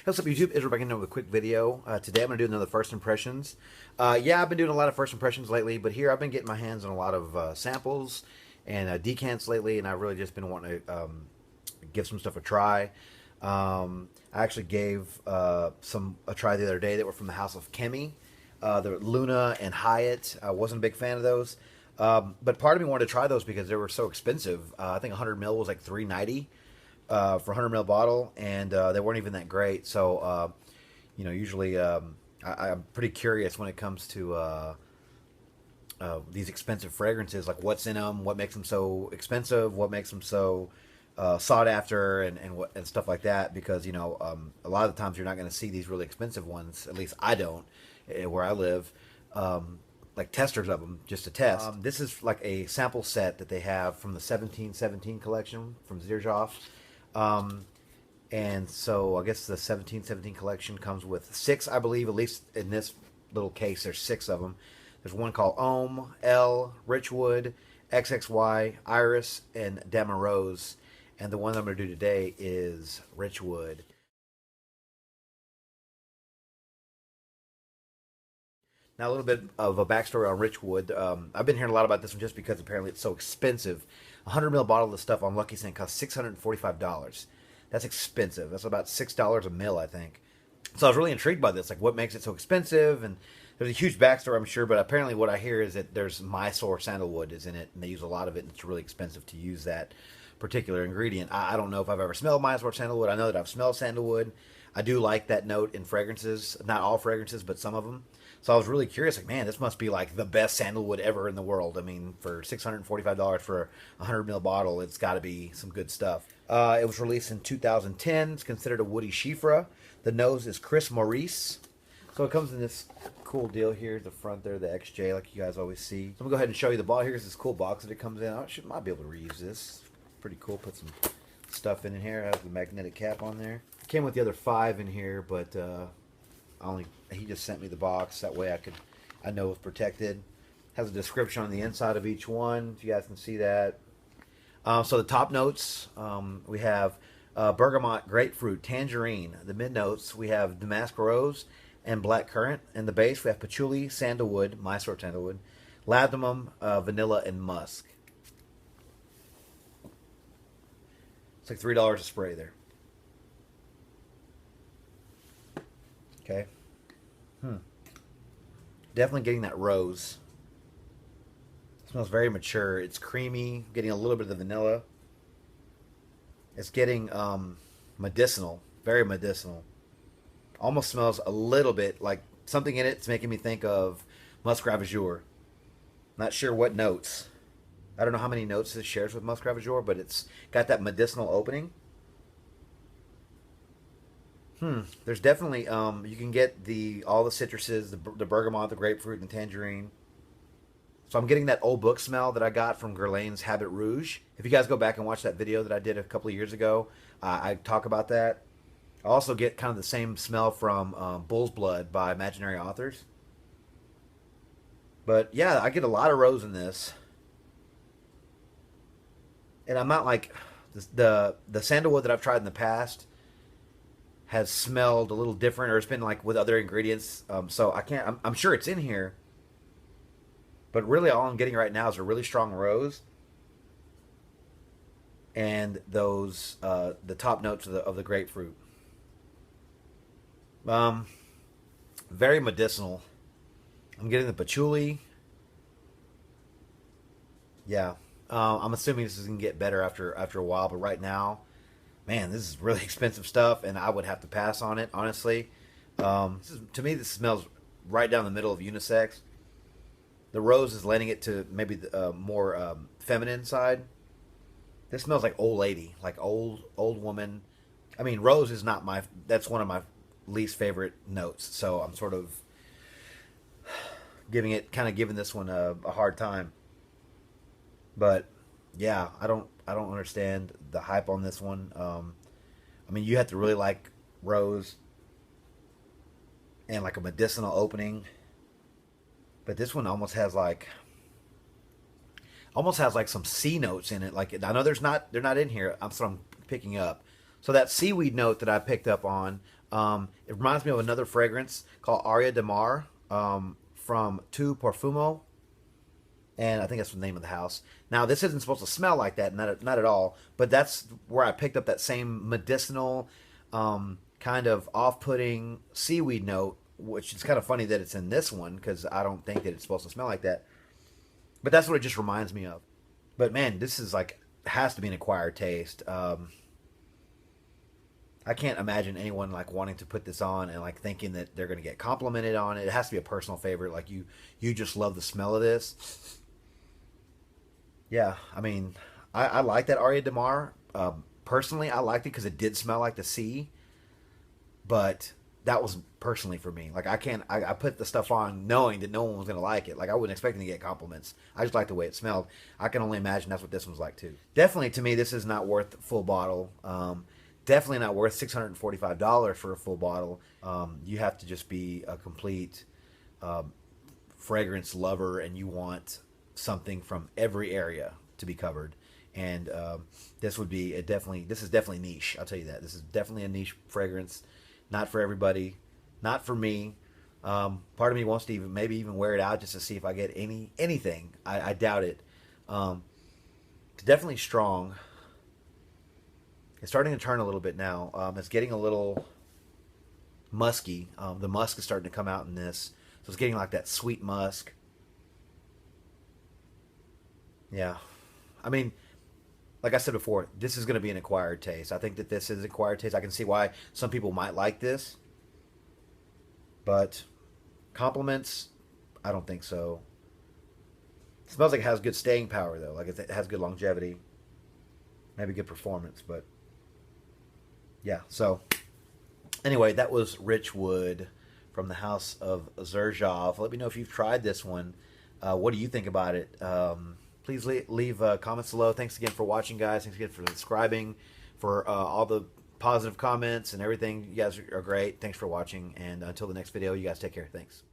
What's up, YouTube? Israel back in with a quick video. Today I'm going to do another first impressions. Yeah, I've been doing a lot of first impressions lately, but here I've been getting my hands on a lot of samples and decants lately, and I've really just been wanting to give some stuff a try. I actually gave a try the other day that were from the House of Chemi. The Luna and Hyatt. I wasn't a big fan of those. But part of me wanted to try those because they were so expensive. I think 100 ml was like $3.90 for a 100 ml bottle, and they weren't even that great. So, usually I'm pretty curious when it comes to these expensive fragrances, like what's in them, what makes them so expensive, what makes them so sought after, and stuff like that. Because a lot of the times you're not going to see these really expensive ones. At least I don't, where I live. Like testers of them just to test. This is like a sample set that they have from the 1717 collection from Xerjoff. And so I guess the 1717 collection comes with 6, I believe, at least in this little case, there's 6 of them. There's one called Ohm, L, Richwood, XXY, Iris, and Damarose. And the one that I'm going to do today is Richwood. Now, a little bit of a backstory on Richwood. I've been hearing a lot about this one just because apparently it's so expensive. A 100 ml bottle of this stuff on Lucky Scent costs $645. That's expensive. That's about $6 a mil, I think. So I was really intrigued by this. Like, what makes it so expensive? And there's a huge backstory, I'm sure. But apparently what I hear is that there's Mysore sandalwood is in it, and they use a lot of it, and it's really expensive to use that particular ingredient. I don't know if I've ever smelled Mysore sandalwood. I know that I've smelled sandalwood. I do like that note in fragrances. Not all fragrances, but some of them. So I was really curious, like, man, this must be like the best sandalwood ever in the world. I mean, for $645 for a 100 ml bottle, it's got to be some good stuff. It was released in 2010. It's considered a woody Chypre. The nose is Chris Maurice. So it comes in this cool deal here. The front there, the XJ, like you guys always see. So I'm going to go ahead and show you the bottle. Here's this cool box that it comes in. Might be able to reuse this. Pretty cool. Put some stuff in here. It has the magnetic cap on there. Came with the other 5 in here, but he just sent me the box. That way I know it's protected. Has a description on the inside of each one, if you guys can see that. So the top notes, we have bergamot, grapefruit, tangerine. The mid notes, we have damask rose and black currant. And the base, we have patchouli, sandalwood, Mysore sandalwood, ladamum, vanilla, and musk. It's like $3 a spray there. Okay. Definitely getting that rose. It smells very mature. It's creamy. Getting a little bit of the vanilla. It's getting medicinal. Very medicinal. Almost smells a little bit like something in it's making me think of Musk Ravageur. Not sure what notes. I don't know how many notes this shares with Musk Ravageur, but it's got that medicinal opening. There's definitely, you can get all the citruses, the bergamot, the grapefruit, and the tangerine. So I'm getting that old book smell that I got from Guerlain's Habit Rouge. If you guys go back and watch that video that I did a couple of years ago, I talk about that. I also get kind of the same smell from Bull's Blood by Imaginary Authors. But yeah, I get a lot of rose in this. And I'm not like, the sandalwood that I've tried in the past has smelled a little different, or it's been like with other ingredients. So I can't, I'm sure it's in here, but really all I'm getting right now is a really strong rose and those, the top notes of the grapefruit. Very medicinal. I'm getting the patchouli. Yeah. I'm assuming this is going to get better after a while, but right now, man, this is really expensive stuff, and I would have to pass on it, honestly. To me, this smells right down the middle of unisex. The rose is lending it to maybe the more feminine side. This smells like old lady, like old woman. I mean, rose is not that's one of my least favorite notes, so I'm sort of giving this one a hard time. But yeah, I don't understand the hype on this one. I mean, you have to really like rose and like a medicinal opening. But this one almost has like some C notes in it. Like, I know they're not in here. I'm picking up. So that seaweed note that I picked up on, It reminds me of another fragrance called Aria de Mar from Tu Parfumo, and I think that's the name of the house. Now, this isn't supposed to smell like that, not at all, but that's where I picked up that same medicinal, kind of off-putting seaweed note, which is kind of funny that it's in this one because I don't think that it's supposed to smell like that. But that's what it just reminds me of. But man, this is like, has to be an acquired taste. I can't imagine anyone like wanting to put this on and like thinking that they're going to get complimented on it. It has to be a personal favorite. Like you just love the smell of this. Yeah, I mean, I like that Aria de Mar. Personally, I liked it because it did smell like the sea, but that was personally for me. Like I put the stuff on knowing that no one was gonna like it. Like I wasn't expecting to get compliments. I just liked the way it smelled. I can only imagine that's what this one's like too. Definitely to me, this is not worth full bottle. Definitely not worth $645 for a full bottle. You have to just be a complete fragrance lover, and you want something from every area to be covered. And this would be this is definitely niche. I'll tell you that. This is definitely a niche fragrance. Not for everybody. Not for me. Part of me wants to maybe even wear it out just to see if I get anything. I doubt it. It's definitely strong. It's starting to turn a little bit now. It's getting a little musky. The musk is starting to come out in this. So it's getting like that sweet musk. Yeah. I mean, like I said before, this is going to be an acquired taste. I think that this is acquired taste. I can see why some people might like this. But compliments, I don't think so. It smells like it has good staying power, though. Like it has good longevity. Maybe good performance, but yeah. So anyway, that was Richwood from the house of Xerjoff. Let me know if you've tried this one. What do you think about it? Please leave comments below. Thanks again for watching, guys. Thanks again for subscribing, for all the positive comments and everything. You guys are great. Thanks for watching. And until the next video, you guys take care. Thanks.